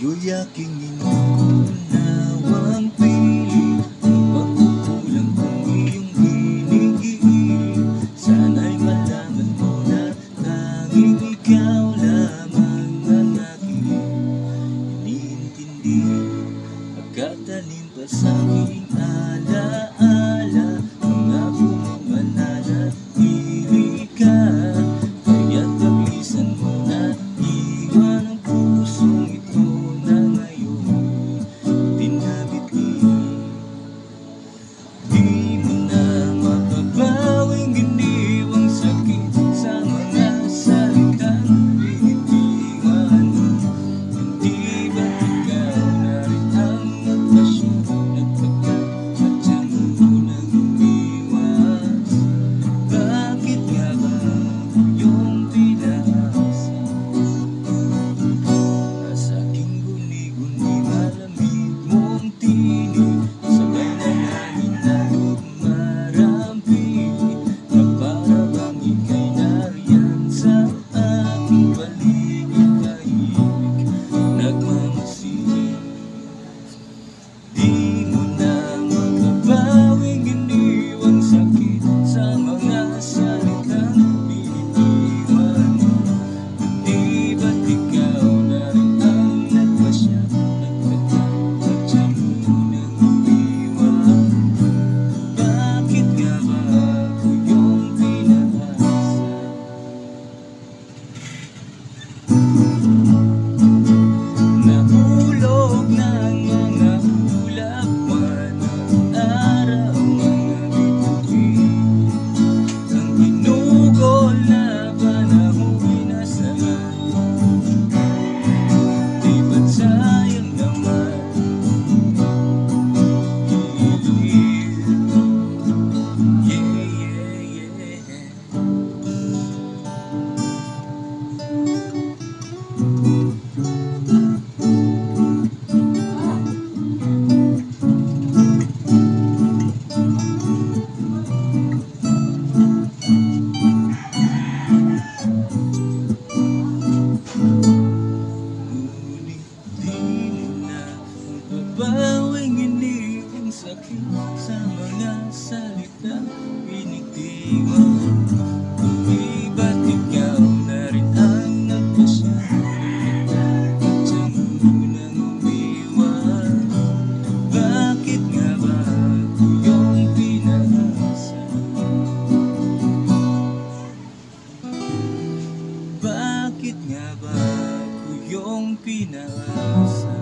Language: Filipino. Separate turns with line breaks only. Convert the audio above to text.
Kayo'y aking inuunawang pilit, ang pagkukulang kong iyong hinihiling. Sana'y malaman mo na tanging ikaw lamang ang aking iniintindi. Pagkatanim pa sa aking alaala, pangako mong mananatili ka. Kaya't paglisan mo na iwan ang pusong ito na ngayon tinabitli. Di mo na mapabawing iniwang sakit sa mga salitang binitiwan mo. Hindi ba't ikaw na rin ang nagpasya, nagpagkakatya mo nang umiwas? Bakit nga ba yung pinasa? Nasa aking guni-guni malamig mong tinig, sabay na langit na lumarampi, na para bang ika'y nariyan sa aking paligid, tahimik nagmamasid. Di mo na makabawing iniwang sakit sa mga salitang binitiwan mo. Hindi ba't ikaw na rin ang nagpasya, nagpagkakatya mo nang umiwas? Bakit nga ba ako yung pinasa? Nahulog ng mga ulapwan ng araw, mga bituin, ang ginugol na panaho'y nasaan. Di ba't sayang naman ililid? Ngunit di mo na mapabawing iniwang sakit sa mga salitang binitiwan. Di ba't ikaw na rin ang nagpasya, nagpagkakatya mo nang umiwas? Bakit nga ba ako yung pinasa? Bakit nga ba ako yung pinasa?